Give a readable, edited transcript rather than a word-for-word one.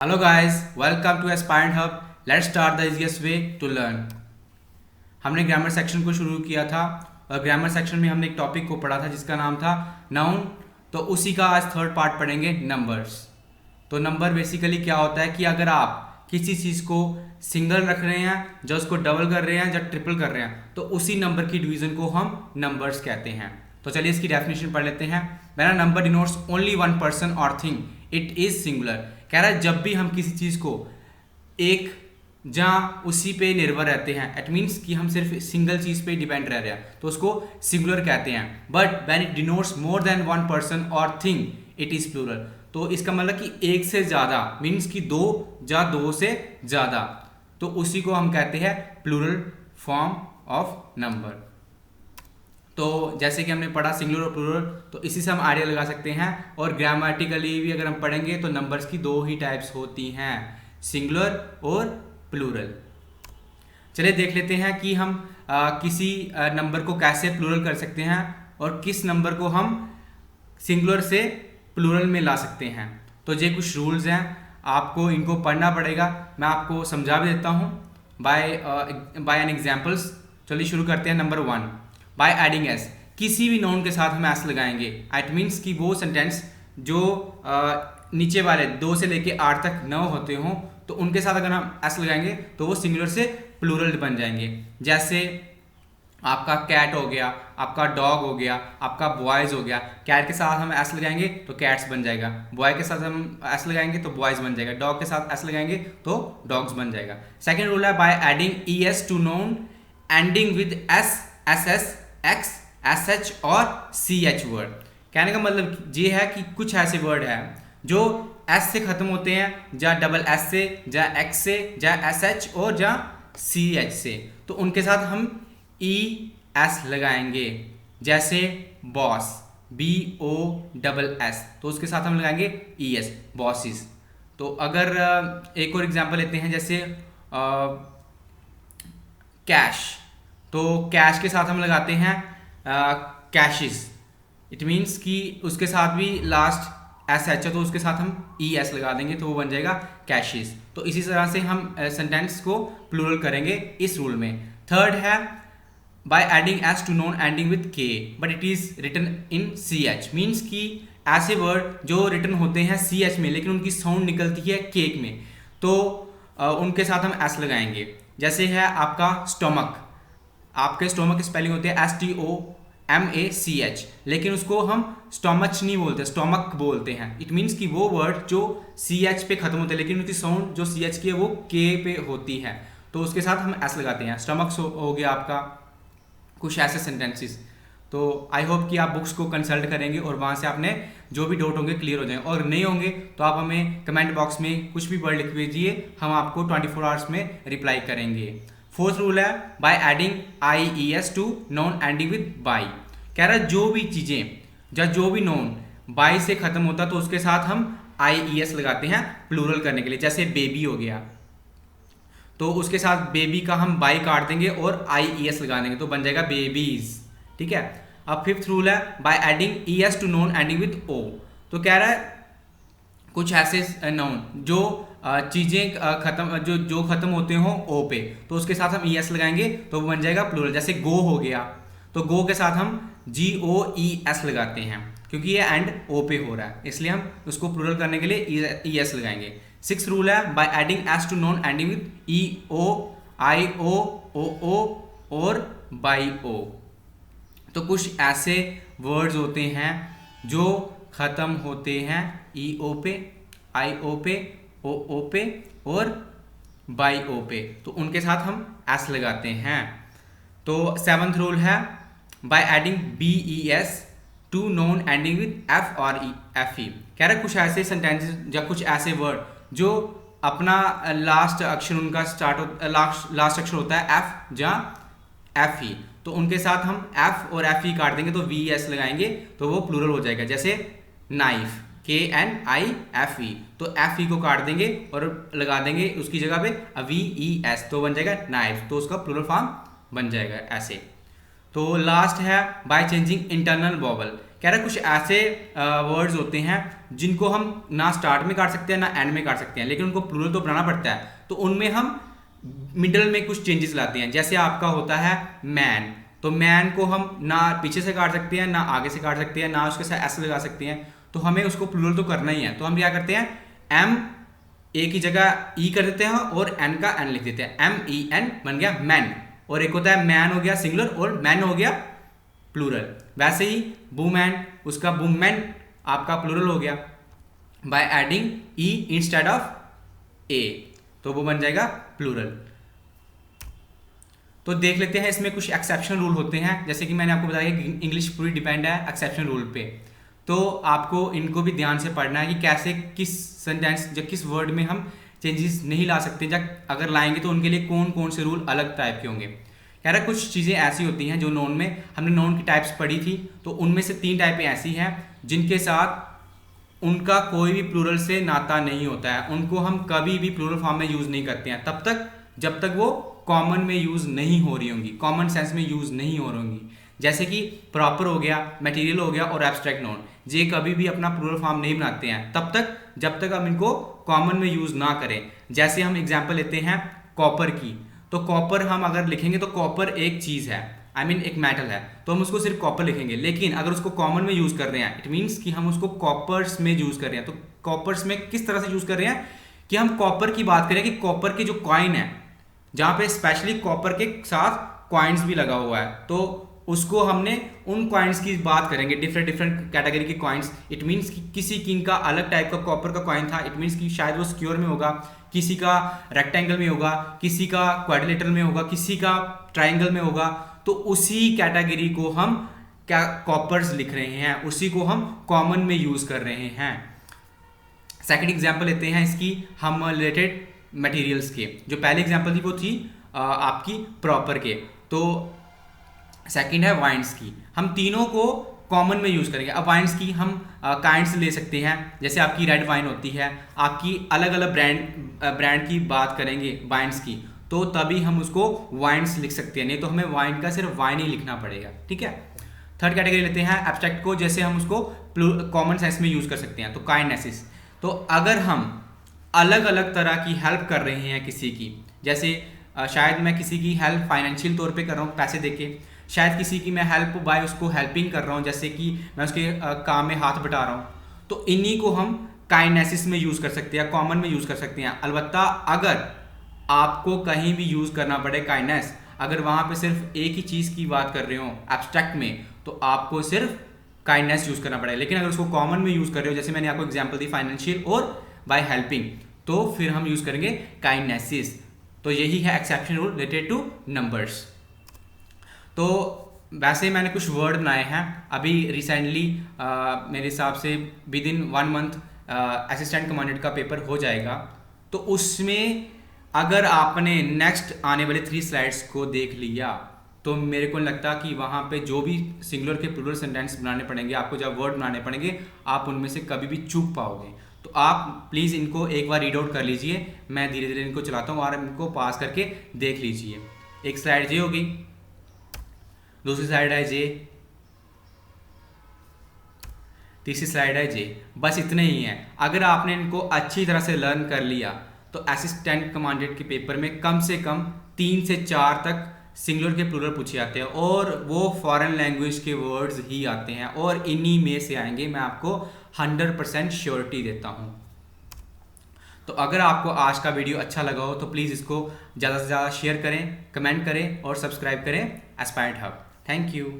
Hello guys, welcome to Aspirant Hub. Let's start the easiest way to learn. हमने grammar section को शुरू किया था और ग्रामर सेक्शन में हमने एक टॉपिक को पढ़ा था जिसका नाम था नाउन। तो उसी का आज थर्ड पार्ट पढ़ेंगे नंबर्स। तो नंबर बेसिकली क्या होता है कि अगर आप किसी चीज़ को सिंगल रख रहे हैं, जो उसको डबल कर रहे हैं या ट्रिपल कर रहे हैं, तो उसी नंबर की डिवीजन को हम नंबर्स कहते हैं। तो चलिए इसकी डेफिनेशन पढ़ लेते हैं। मेरा number denotes only one person और थिंग, इट इज सिंगुलर। कह रहा है जब भी हम किसी चीज़ को एक जहाँ उसी पे निर्भर रहते हैं, इट मीन्स कि हम सिर्फ सिंगल चीज़ पे डिपेंड रह रहे हैं, तो उसको सिंगुलर कहते हैं। But when it denotes more than one person और थिंग, इट इज़ प्लूरल। तो इसका मतलब कि एक से ज़्यादा मीन्स कि दो या दो से ज़्यादा, तो उसी को हम कहते हैं प्लूरल फॉर्म ऑफ नंबर। तो जैसे कि हमने पढ़ा सिंगुलर और प्लूरल, तो इसी से हम आइडिया लगा सकते हैं। और ग्रामेटिकली भी अगर हम पढ़ेंगे तो नंबर्स की दो ही टाइप्स होती हैं, सिंगुलर और प्लूरल। चलिए देख लेते हैं कि हम किसी नंबर को कैसे प्लूरल कर सकते हैं और किस नंबर को हम सिंगुलर से प्लूरल में ला सकते हैं। तो ये कुछ रूल्स हैं, आपको इनको पढ़ना पड़ेगा। मैं आपको समझा भी देता हूँ बाय एन एग्जाम्पल्स। चलिए शुरू करते हैं। Number 1, bye adding S. किसी भी नाउन के साथ हम एस लगाएंगे, इट मीन्स कि वो सेंटेंस जो नीचे वाले 2 से लेके 8 तक न होते हों, तो उनके साथ अगर हम एस लगाएंगे तो वो सिंगुलर से प्लूरल बन जाएंगे। जैसे आपका कैट हो गया, आपका डॉग हो गया, आपका बॉयज़ हो गया। कैट के साथ हम एस लगाएंगे तो कैट्स बन जाएगा, बॉय के साथ हम एस लगाएंगे तो बॉयज़ बन जाएगा, डॉग के साथ एस लगाएंगे तो डॉग्स बन जाएगा। सेकेंड रूल है by adding E S to noun ending with S, S S, X, S H और सी एच वर्ड। कहने का मतलब ये है कि कुछ ऐसे वर्ड हैं जो एस से खत्म होते हैं, या डबल एस से, या एक्स से, या एस एच और या सी एच से, तो उनके साथ हम ई एस लगाएंगे। जैसे boss, B O double S, तो उसके साथ हम लगाएंगे ई एस, बॉसिस। तो अगर एक और एग्जांपल लेते हैं, जैसे कैश, तो कैश के साथ हम लगाते हैं कैशिस। इट मीन्स कि उसके साथ भी लास्ट एस एच है, तो उसके साथ हम ई एस लगा देंगे तो वो बन जाएगा कैशिस। तो इसी तरह से हम सेंटेंस को प्लूरल करेंगे इस रूल में। थर्ड है by adding S to noun ending with K but it is written in C H. Means कि ऐसे वर्ड जो रिटन होते हैं सी एच में लेकिन उनकी साउंड निकलती है केक में, तो उनके साथ हम एस लगाएंगे। जैसे है आपका स्टोमक, आपके स्टोमक की स्पेलिंग होती है STOMACH, लेकिन उसको हम स्टोमच नहीं बोलते, स्टोमक बोलते हैं। इट मीन्स कि वो वर्ड जो CH पे खत्म होते हैं लेकिन उनकी साउंड जो CH की है वो K पे होती है, तो उसके साथ हम S लगाते हैं। स्टोमक हो गया आपका, कुछ ऐसे सेंटेंसेस। तो आई होप कि आप बुक्स को कंसल्ट करेंगे और वहाँ से आपने जो भी डाउट होंगे क्लियर हो जाएंगे, और नहीं होंगे तो आप हमें कमेंट बॉक्स में कुछ भी वर्ड लिख भेजिए, हम आपको 24 आवर्स में रिप्लाई करेंगे। फोर्थ रूल है by adding IES to noun ending with Y. कह रहा है जो भी चीज़ें या जो भी नॉन बाई से खत्म होता तो उसके साथ हम IES लगाते हैं प्लूरल करने के लिए। जैसे बेबी हो गया, तो उसके साथ बेबी का हम बाई काट देंगे और IES लगा देंगे तो बन जाएगा बेबीज। ठीक है। अब फिफ्थ रूल है by adding ES to noun ending with O। तो कह रहा है कुछ ऐसे नाउन जो चीज़ें जो खत्म होते हो ओ पे, तो उसके साथ हम ES लगाएंगे तो वो बन जाएगा प्लूरल। जैसे गो हो गया, तो गो के साथ हम GOES लगाते हैं क्योंकि ये एंड ओ पे हो रहा है, इसलिए हम उसको प्लूरल करने के लिए ES लगाएंगे। सिक्स रूल है by adding S to noun ending with EO, IO, OO और बाई O। तो कुछ ऐसे वर्ड्स होते हैं जो खत्म होते हैं EO पे, IO पे, OO पे और बाई O पे, तो उनके साथ हम S लगाते हैं। तो सेवंथ रूल है by adding BES to noun ending with F और FE। कह रहा है कुछ ऐसे सेंटेंसेस या कुछ ऐसे वर्ड जो अपना लास्ट अक्षर उनका लास्ट अक्षर होता है F या FE, तो उनके साथ हम F और FE काट देंगे तो VES लगाएंगे तो वो प्लूरल हो जाएगा। जैसे नाइफ, KNIFE, तो FE को काट देंगे और लगा देंगे उसकी जगह पे VES, तो बन जाएगा नाइफ, तो उसका प्लूरल फॉर्म बन जाएगा ऐसे। तो लास्ट है बाय चेंजिंग इंटरनल वॉवल। कह रहा है कुछ ऐसे वर्ड्स होते हैं जिनको हम ना स्टार्ट में काट सकते हैं ना एंड में काट सकते हैं, लेकिन उनको प्लूरल तो बनाना पड़ता है, तो उनमें हम मिडल में कुछ चेंजेस लाते हैं। जैसे आपका होता है मैन, तो मैन को हम ना पीछे से काट सकते हैं ना आगे से काट सकते हैं ना उसके साथ एस लगा सकते हैं, तो हमें उसको प्लूरल तो करना ही है। तो हम क्या करते हैं, एम ए की जगह ई कर देते हैं और एन का एन लिख देते हैं, एम ई एन बन गया मैन। और एक होता है मैन हो गया सिंगुलर और मैन हो गया प्लूरल। वैसे ही वुमेन, उसका वुमेन आपका प्लूरल हो गया by adding E instead of A, तो वो बन जाएगा प्लूरल। तो देख लेते हैं इसमें कुछ एक्सेप्शन रूल होते हैं। जैसे कि मैंने आपको बताया कि इंग्लिश पूरी डिपेंड है एक्सेप्शन रूल पे, तो आपको इनको भी ध्यान से पढ़ना है कि कैसे किस सेंटेंस या किस वर्ड में हम चेंजेस नहीं ला सकते, जब अगर लाएंगे तो उनके लिए कौन कौन से रूल अलग टाइप के होंगे। कह रहा है कुछ चीज़ें ऐसी होती हैं जो नोन में, हमने नोन की टाइप्स पढ़ी थी, तो उनमें से 3 टाइपें ऐसी हैं जिनके साथ उनका कोई भी प्लूरल से नाता नहीं होता है, उनको हम कभी भी प्लूरल फॉर्म में यूज़ नहीं करते हैं तब तक जब तक वो कॉमन में यूज़ नहीं हो रही होंगी, कॉमन सेंस में यूज़ नहीं हो रही होंगी। जैसे कि प्रॉपर हो गया, मटेरियल हो गया और एब्स्ट्रैक्ट नोन, ये कभी भी अपना प्लूरल फॉर्म नहीं बनाते हैं तब तक जब तक हम इनको कॉमन में यूज़ ना करें। जैसे हम एग्जाम्पल लेते हैं कॉपर की, तो कॉपर हम अगर लिखेंगे तो कॉपर एक चीज़ है, आई मीन एक मेटल है, तो हम उसको सिर्फ कॉपर लिखेंगे। लेकिन अगर उसको कॉमन में यूज़ कर रहे हैं, इट मीन्स कि हम उसको कॉपर्स में यूज़ कर रहे हैं। तो कॉपर्स में किस तरह से यूज़ कर रहे हैं कि हम कॉपर की बात करें कि कॉपर के जो कॉइन है, जहाँ पे स्पेशली कॉपर के साथ कॉइन्स भी लगा हुआ है, तो उसको हमने उन कॉइन्स की बात करेंगे, डिफरेंट डिफरेंट कैटेगरी के कॉइन्स। इट मीन्स कि किसी किंग का अलग टाइप का कॉपर का कॉइन था, इट मीन्स कि शायद वो स्क्योर में होगा, किसी का रेक्टेंगल में होगा, किसी का क्वाड्रिलेटरल में होगा, किसी का ट्राइंगल में होगा, तो उसी कैटेगरी को हम क्या कॉपर्स लिख रहे हैं, उसी को हम कॉमन में यूज़ कर रहे हैं। सेकंड एग्जांपल लेते हैं इसकी हम रिलेटेड मटेरियल्स के। जो पहली एग्जांपल थी वो थी आपकी प्रॉपर के, तो सेकंड है वाइन्स की। हम तीनों को कॉमन में यूज़ करेंगे। अब वाइन्स की हम काइंड्स ले सकते हैं, जैसे आपकी रेड वाइन होती है, आपकी अलग अलग ब्रांड की बात करेंगे वाइन्स की, तो तभी हम उसको वाइन्स लिख सकते हैं, नहीं तो हमें वाइन का सिर्फ वाइन ही लिखना पड़ेगा, ठीक है। थर्ड कैटेगरी लेते हैं एब्स्ट्रैक्ट को, जैसे हम उसको कॉमन सेंस में यूज़ कर सकते हैं, तो काइंडनेसेस। तो अगर हम अलग अलग तरह की हेल्प कर रहे हैं किसी की, जैसे शायद मैं किसी की हेल्प फाइनेंशियल तौर पे कर रहा हूँ पैसे देके, शायद किसी की मैं हेल्प बाय उसको हेल्पिंग कर रहा हूँ, जैसे कि मैं उसके काम में हाथ बटा रहा हूँ, तो इन्हीं को हम काइंडनेसेस में यूज़ कर सकते हैं, कॉमन में यूज़ कर सकते हैं। अलबत्ता अगर आपको कहीं भी यूज़ करना पड़े काइंडनेस, अगर वहाँ पे सिर्फ एक ही चीज़ की बात कर रहे हो एब्स्ट्रैक्ट में, तो आपको सिर्फ काइंडनेस यूज़ करना पड़ेगा। लेकिन अगर उसको कॉमन में यूज़ कर रहे हो, जैसे मैंने आपको एग्जाम्पल दी फाइनेंशियल और बाय हेल्पिंग, तो फिर हम यूज़ करेंगे काइंडनेसेस। तो यही है exception rule related two numbers. तो वैसे मैंने कुछ वर्ड बनाए हैं अभी रिसेंटली, मेरे हिसाब से with in 1 month assistant commandant का पेपर हो जाएगा, तो उसमें अगर आपने नेक्स्ट आने वाले 3 स्लाइड्स को देख लिया, तो मेरे को लगता कि वहाँ पे जो भी सिंगुलर के प्लूरल सेंटेंस बनाने पड़ेंगे आपको, जब वर्ड बनाने पड़ेंगे, आप उनमें से कभी भी चूक पाओगे। तो आप प्लीज़ इनको एक बार रीड आउट कर लीजिए, मैं धीरे धीरे इनको चलाता हूँ और इनको पास करके देख लीजिए। एक स्लाइड ये होगी, दूसरी स्लाइड है जे, तीसरी स्लाइड है जे, बस इतने ही हैं। अगर आपने इनको अच्छी तरह से लर्न कर लिया तो असिस्टेंट कमांडेंट के पेपर में कम से कम 3 से 4 तक सिंगुलर के प्लूरल पूछे जाते हैं, और वो फॉरेन लैंग्वेज के वर्ड्स ही आते हैं और इन्हीं में से आएंगे, मैं आपको 100% श्योरिटी देता हूँ। तो अगर आपको आज का वीडियो अच्छा लगा हो तो प्लीज़ इसको ज़्यादा से ज़्यादा शेयर करें, कमेंट करें और सब्सक्राइब करें एस्पायर्ड हब। Thank you.